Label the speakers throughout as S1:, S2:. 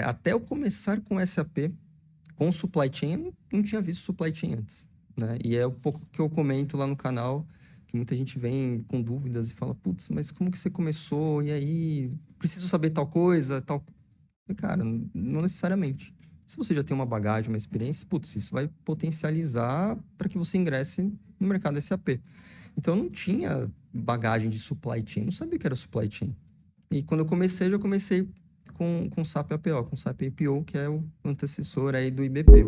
S1: Até eu começar com SAP, com supply chain, eu não tinha visto supply chain antes, né? E é um pouco que eu comento lá no canal, que muita gente vem com dúvidas e fala, putz, mas como que você começou? E aí, preciso saber tal coisa, tal... Cara, não necessariamente. Se você já tem uma bagagem, uma experiência, putz, isso vai potencializar para que você ingresse no mercado SAP. Então, eu não tinha bagagem de supply chain, não sabia o que era supply chain. E quando eu comecei, já comecei com SAP APO, com SAP APO, que é o antecessor aí do IBP.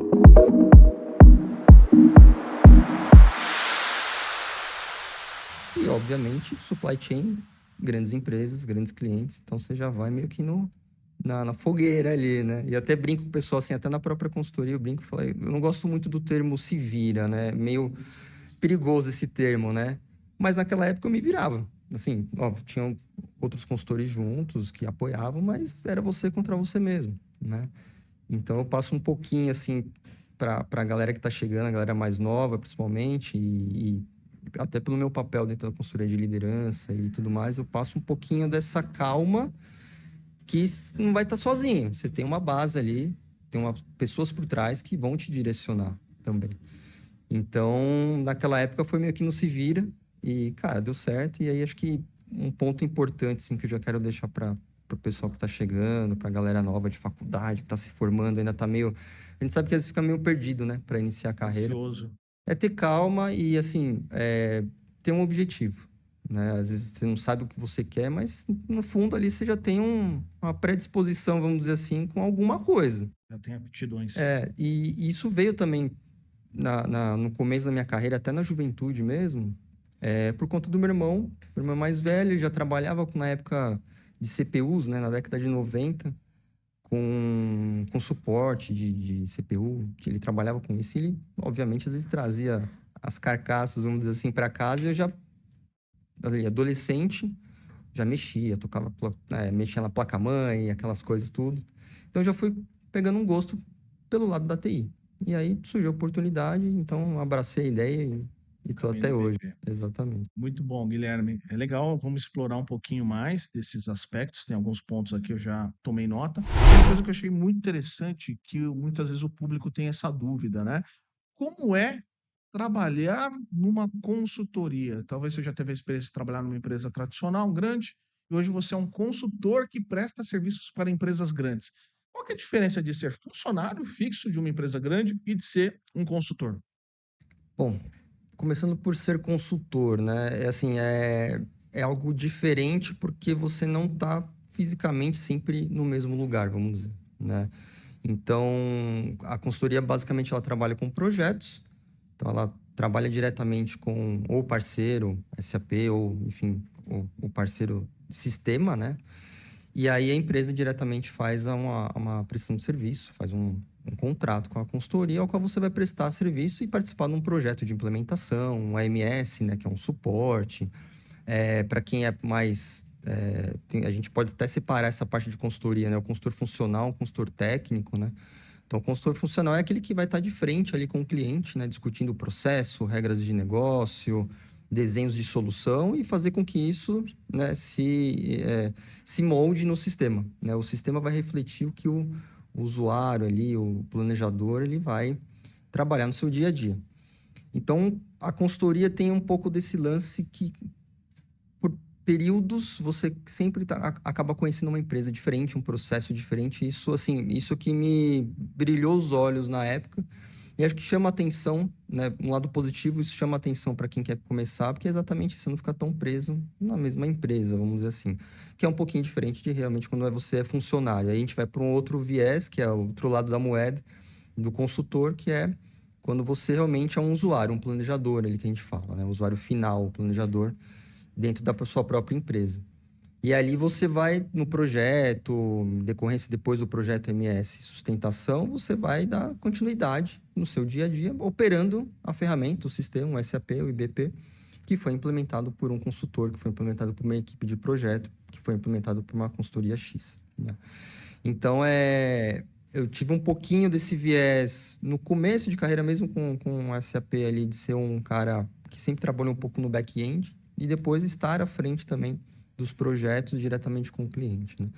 S1: E, obviamente, supply chain, grandes empresas, grandes clientes. Então, você já vai meio que na fogueira ali, né? E até brinco com o pessoal, assim, até na própria consultoria, eu brinco e falo, eu não gosto muito do termo se vira, né? Meio perigoso esse termo, né? Mas naquela época eu me virava. Assim, ó, tinham outros consultores juntos que apoiavam, mas era você contra você mesmo, né? Então eu passo um pouquinho, assim, para a galera que está chegando, a galera mais nova, principalmente, e até pelo meu papel dentro da consultoria de liderança e tudo mais, eu passo um pouquinho dessa calma que não vai estar sozinho. Você tem uma base ali, tem pessoas por trás que vão te direcionar também. Então, naquela época foi meio que no se vira e, cara, deu certo. E aí acho que um ponto importante, assim, que eu já quero deixar para o pessoal que tá chegando, para a galera nova de faculdade, que tá se formando, ainda tá meio... A gente sabe que às vezes fica meio perdido, né, para iniciar a carreira.
S2: Ansioso.
S1: É ter calma e, assim, ter um objetivo, né? Às vezes você não sabe o que você quer, mas no fundo ali você já tem uma predisposição, vamos dizer assim, com alguma coisa.
S2: Já tem aptidões.
S1: E isso veio também no começo da minha carreira, até na juventude mesmo, por conta do meu irmão mais velho, ele já trabalhava na época de CPUs, né, na década de 90, com suporte de CPU, que ele trabalhava com isso, e ele, obviamente, às vezes trazia as carcaças, vamos dizer assim, para casa, e eu já, ali, adolescente, já mexia, mexia na placa-mãe, aquelas coisas tudo. Então, eu já fui pegando um gosto pelo lado da TI. E aí surgiu a oportunidade, então abracei a ideia e tô
S2: Caminho
S1: até
S2: do
S1: hoje.
S2: BP.
S1: Exatamente.
S2: Muito bom, Guilherme. É legal, vamos explorar um pouquinho mais desses aspectos. Tem alguns pontos aqui eu já tomei nota. Uma coisa que eu achei muito interessante, que muitas vezes o público tem essa dúvida, né? Como é trabalhar numa consultoria? Talvez você já teve a experiência de trabalhar numa empresa tradicional, grande, e hoje você é um consultor que presta serviços para empresas grandes. Qual que é a diferença de ser funcionário fixo de uma empresa grande e de ser um consultor?
S1: Bom, começando por ser consultor, né? É algo diferente porque você não está fisicamente sempre no mesmo lugar, vamos dizer, né? Então, a consultoria basicamente ela trabalha com projetos. Então, ela trabalha diretamente com ou parceiro, SAP, ou, enfim, o parceiro sistema, né? E aí a empresa diretamente faz uma prestação de serviço, faz um contrato com a consultoria, ao qual você vai prestar serviço e participar de um projeto de implementação, um AMS, né? Que é um suporte. Para quem é mais... a gente pode até separar essa parte de consultoria, né? O consultor funcional, o consultor técnico, né? Então, o consultor funcional é aquele que vai estar de frente ali com o cliente, né? Discutindo o processo, regras de negócio, desenhos de solução e fazer com que isso, né, se molde no sistema, né? O sistema vai refletir o que o usuário ali, o planejador, ele vai trabalhar no seu dia a dia. Então, a consultoria tem um pouco desse lance que por períodos você sempre acaba conhecendo uma empresa diferente, um processo diferente. Isso, assim, isso que me brilhou os olhos na época. E acho que chama atenção, né? Um lado positivo, isso chama atenção para quem quer começar, porque é exatamente isso, você não fica tão preso na mesma empresa, vamos dizer assim. Que é um pouquinho diferente de realmente quando você é funcionário. Aí a gente vai para um outro viés, que é o outro lado da moeda, do consultor, que é quando você realmente é um usuário, um planejador, ali que a gente fala, né? O usuário final, o planejador dentro da sua própria empresa. E ali você vai no projeto, em decorrência depois do projeto MS Sustentação, você vai dar continuidade no seu dia a dia, operando a ferramenta, o sistema, o SAP, o IBP, que foi implementado por um consultor, que foi implementado por uma equipe de projeto, que foi implementado por uma consultoria X, né? Então, eu tive um pouquinho desse viés no começo de carreira, mesmo com o SAP ali, de ser um cara que sempre trabalhou um pouco no back-end, e depois estar à frente também dos projetos diretamente com o cliente, né?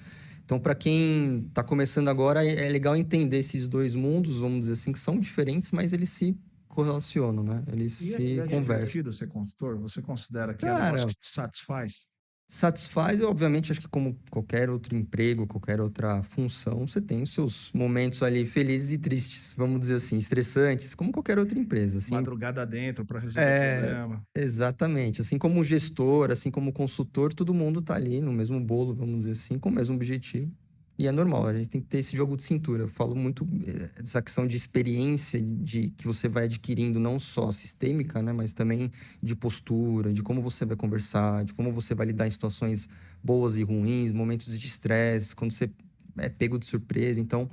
S1: Então, para quem está começando agora, é legal entender esses dois mundos, vamos dizer assim, que são diferentes, mas eles se correlacionam, né? Eles
S2: E
S1: se
S2: é
S1: conversam.
S2: divertido ser consultor? Você considera que é um negócio
S1: Cara,
S2: que te satisfaz?
S1: satisfaz, eu, obviamente, acho que como qualquer outro emprego, qualquer outra função, você tem os seus momentos ali felizes e tristes, vamos dizer assim, estressantes, como qualquer outra empresa, assim.
S2: Madrugada dentro para resolver
S1: É,
S2: problema.
S1: exatamente. Assim como gestor, assim como consultor, todo mundo tá ali no mesmo bolo, vamos dizer assim, com o mesmo objetivo. E é normal, a gente tem que ter esse jogo de cintura. Eu falo muito dessa questão de experiência de que você vai adquirindo não só sistêmica, né, mas também de postura, de como você vai conversar, de como você vai lidar em situações boas e ruins, momentos de estresse, quando você é pego de surpresa. Então,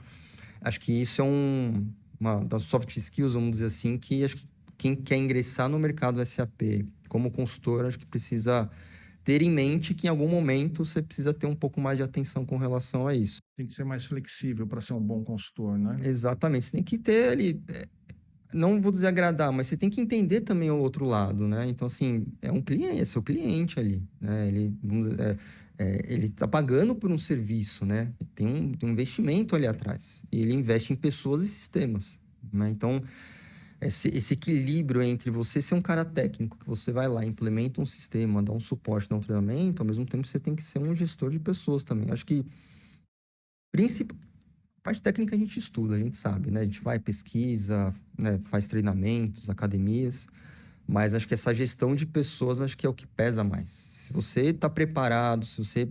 S1: acho que isso é uma das soft skills, vamos dizer assim, que acho que quem quer ingressar no mercado SAP como consultor, acho que precisa ter em mente que em algum momento você precisa ter um pouco mais de atenção com relação a isso.
S2: Tem que ser mais flexível para ser um bom consultor, né?
S1: Exatamente, você tem que ter ali, não vou dizer agradar, mas você tem que entender também o outro lado, né? Então, assim, é um cliente, é seu cliente ali, né? Ele, vamos dizer, ele está pagando por um serviço, né? Tem um investimento ali atrás. E ele investe em pessoas e sistemas, né? Então, esse equilíbrio entre você ser um cara técnico, que você vai lá, implementa um sistema, dá um suporte, dá um treinamento, ao mesmo tempo você tem que ser um gestor de pessoas também. Acho que princip... parte técnica a gente estuda, a gente sabe, né? A gente vai, pesquisa, né? Faz treinamentos, academias, mas acho que essa gestão de pessoas acho que é o que pesa mais. Se você está preparado, se você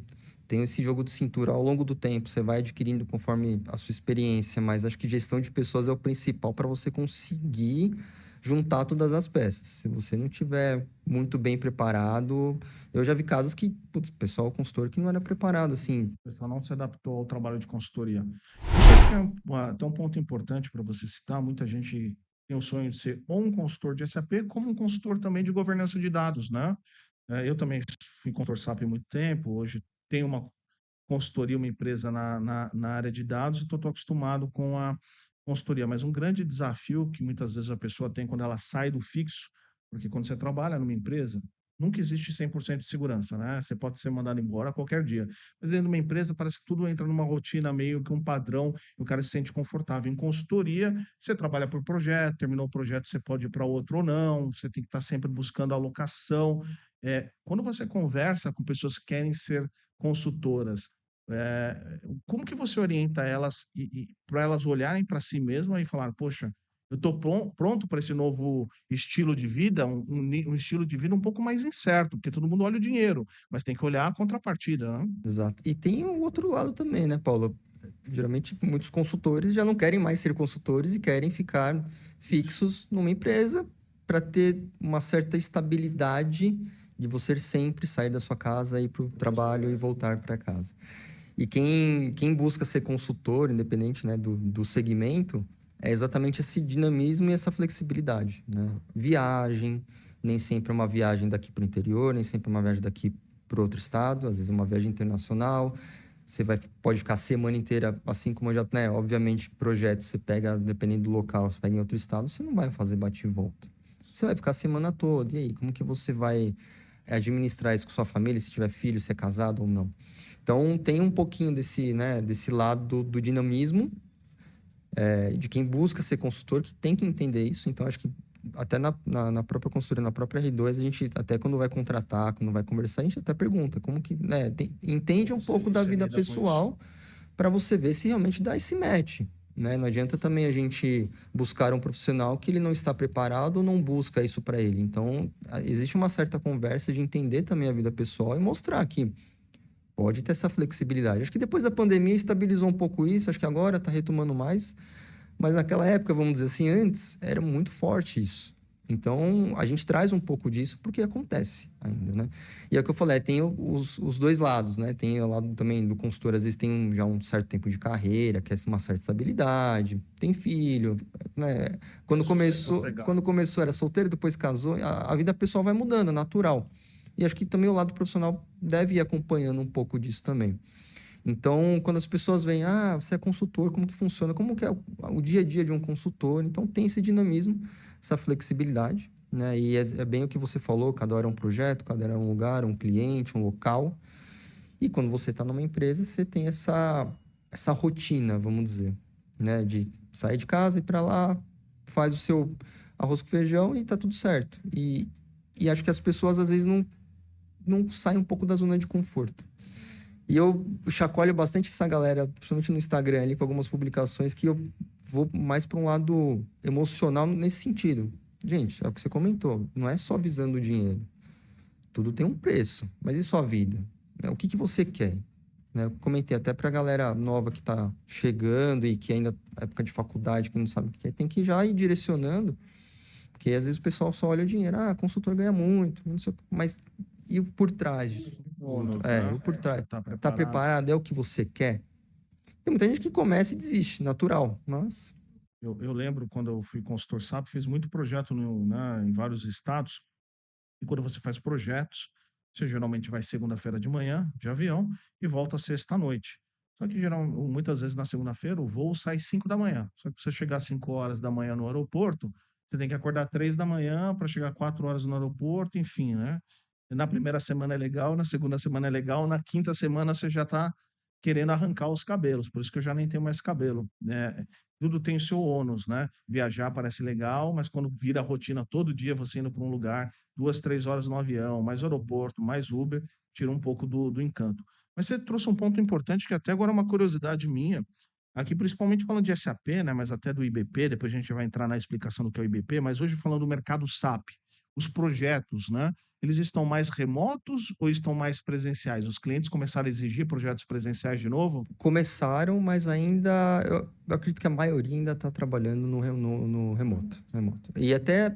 S1: tem esse jogo de cintura ao longo do tempo, você vai adquirindo conforme a sua experiência, mas acho que gestão de pessoas é o principal para você conseguir juntar todas as peças. Se você não tiver muito bem preparado, eu já vi casos que, putz, pessoal consultor que não era preparado, assim.
S2: O pessoal não se adaptou ao trabalho de consultoria. Isso acho que é até um ponto importante para você citar. Muita gente tem o sonho de ser ou um consultor de SAP, como um consultor também de governança de dados, né? Eu também fui consultor SAP há muito tempo, hoje tenho uma consultoria, uma empresa na área de dados e estou acostumado com a consultoria. Mas um grande desafio que muitas vezes a pessoa tem quando ela sai do fixo, porque quando você trabalha numa empresa, nunca existe 100% de segurança, né? Você pode ser mandado embora a qualquer dia. Mas dentro de uma empresa parece que tudo entra numa rotina meio que um padrão e o cara se sente confortável. Em consultoria, você trabalha por projeto, terminou o projeto, você pode ir para outro ou não, você tem que estar sempre buscando alocação. Quando você conversa com pessoas que querem ser consultoras, como que você orienta elas para elas olharem para si mesmas e falar, poxa, eu estou pronto para esse novo estilo de vida, um estilo de vida um pouco mais incerto, porque todo mundo olha o dinheiro, mas tem que olhar a contrapartida, né?
S1: Exato. E tem o outro lado também, né, Paulo? Geralmente, muitos consultores já não querem mais ser consultores e querem ficar fixos numa empresa para ter uma certa estabilidade de você sempre sair da sua casa, ir para o trabalho e voltar para casa. E quem busca ser consultor, independente, né, do segmento, é exatamente esse dinamismo e essa flexibilidade, né? Viagem, nem sempre é uma viagem daqui para o interior, nem sempre é uma viagem daqui para outro estado, às vezes é uma viagem internacional. Você pode ficar a semana inteira, assim como eu já, né? Obviamente, projeto, você pega, dependendo do local, você pega em outro estado, você não vai fazer bate e volta. Você vai ficar a semana toda. E aí, como que você vai administrar isso com sua família, se tiver filho, se é casado ou não? Então, tem um pouquinho desse, né, desse lado do dinamismo, de quem busca ser consultor, que tem que entender isso. Então, acho que até na própria consultoria, na própria R2, a gente, até quando vai contratar, quando vai conversar, a gente até pergunta como que, né, entende um pouco da
S2: Você
S1: vida
S2: lida com isso.
S1: pessoal para você ver se realmente dá esse match. Né? Não adianta também a gente buscar um profissional que ele não está preparado ou não busca isso para ele. Então, existe uma certa conversa de entender também a vida pessoal e mostrar que pode ter essa flexibilidade. Acho que depois da pandemia estabilizou um pouco isso, acho que agora está retomando mais, mas naquela época, vamos dizer assim, antes, era muito forte isso. Então, a gente traz um pouco disso porque acontece ainda, né? E é o que eu falei, tem os dois lados, né? Tem o lado também do consultor, às vezes tem já um certo tempo de carreira, quer uma certa estabilidade, tem filho, né?
S2: Sossegar.
S1: Quando começou era solteiro, depois casou, a vida pessoal vai mudando, é natural. E acho que também o lado profissional deve ir acompanhando um pouco disso também. Então, quando as pessoas veem, você é consultor, como que funciona? Como que é o dia a dia de um consultor? Então, tem esse dinamismo, essa flexibilidade, né? E é bem o que você falou, cada hora é um projeto, cada hora é um lugar, um cliente, um local. E quando você está numa empresa, você tem essa rotina, vamos dizer, né? De sair de casa, ir para lá, faz o seu arroz com feijão e tá tudo certo. E acho que as pessoas às vezes não saem um pouco da zona de conforto. E eu chacoalho bastante essa galera, principalmente no Instagram ali, com algumas publicações que eu vou mais para um lado emocional nesse sentido. Gente, é o que você comentou, não é só visando o dinheiro. Tudo tem um preço, mas e sua vida? Né? O que que você quer? Né? Eu comentei até para a galera nova que está chegando e que ainda é época de faculdade, que não sabe o que quer, tem que já ir direcionando, porque às vezes o pessoal só olha o dinheiro, consultor ganha muito, não sei, mas e o por trás disso?
S2: Bônus,
S1: E
S2: né?
S1: o por
S2: Você
S1: trás?
S2: tá
S1: Tá
S2: preparado.
S1: preparado? É o que você quer? Tem muita gente que começa e desiste, natural, mas
S2: Eu lembro quando eu fui consultor SAP, fiz muito projeto né, em vários estados. E quando você faz projetos, você geralmente vai segunda-feira de manhã, de avião, e volta sexta à noite. Só que muitas vezes na segunda-feira o voo sai 5 da manhã. Só que para você chegar às 5 horas da manhã no aeroporto, você tem que acordar 3 da manhã para chegar 4 horas no aeroporto, enfim, né? E na primeira semana é legal, na segunda semana é legal, na quinta semana você já está querendo arrancar os cabelos, por isso que eu já nem tenho mais cabelo, né? Tudo tem o seu ônus, né? Viajar parece legal, mas quando vira rotina todo dia você indo para um lugar, 2, 3 horas no avião, mais aeroporto, mais Uber, tira um pouco do encanto. Mas você trouxe um ponto importante que até agora é uma curiosidade minha, aqui principalmente falando de SAP, né, mas até do IBP, depois a gente vai entrar na explicação do que é o IBP, mas hoje falando do mercado SAP, os projetos, né, eles estão mais remotos ou estão mais presenciais? Os clientes começaram a exigir projetos presenciais de novo?
S1: começaram, mas ainda eu acredito que a maioria ainda está trabalhando no remoto. E até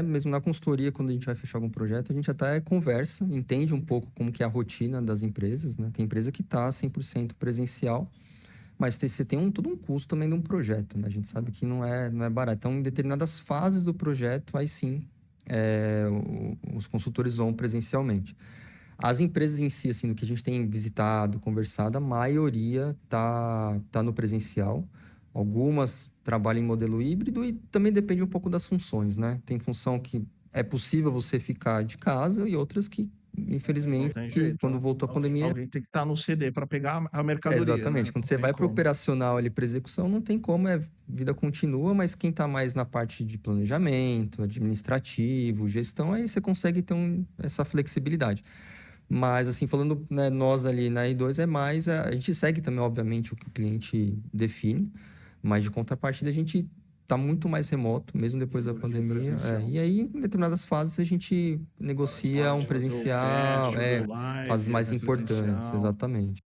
S1: mesmo na consultoria, quando a gente vai fechar algum projeto, a gente até conversa, entende um pouco como que é a rotina das empresas, né? Tem empresa que está 100% presencial, mas você tem todo um custo também de um projeto, né? A gente sabe que não é barato. Então, em determinadas fases do projeto, aí sim, os consultores vão presencialmente. As empresas em si, assim, do que a gente tem visitado, conversado, a maioria tá no presencial. Algumas trabalham em modelo híbrido e também depende um pouco das funções, né? Tem função que é possível você ficar de casa e outras que,
S2: Não
S1: infelizmente,
S2: tem
S1: que
S2: jeito,
S1: quando
S2: né?
S1: voltou a pandemia,
S2: Alguém tem que estar no CD para pegar a mercadoria, né?
S1: exatamente. Quando
S2: Não
S1: você
S2: tem
S1: vai para o
S2: como.
S1: operacional ali para execução, não tem como, vida continua, mas quem está mais na parte de planejamento, administrativo, gestão, aí você consegue ter essa flexibilidade. Mas, assim, falando, né, nós ali na I2 é mais. A gente segue também, obviamente, o que o cliente define, mas de contrapartida a gente está muito mais remoto, mesmo depois da pandemia.
S2: Presencial.
S1: E aí, em determinadas fases, a gente negocia um
S2: Pode fazer o
S1: presencial,
S2: teste, o go live,
S1: fases mais
S2: é
S1: importantes,
S2: presencial.
S1: exatamente.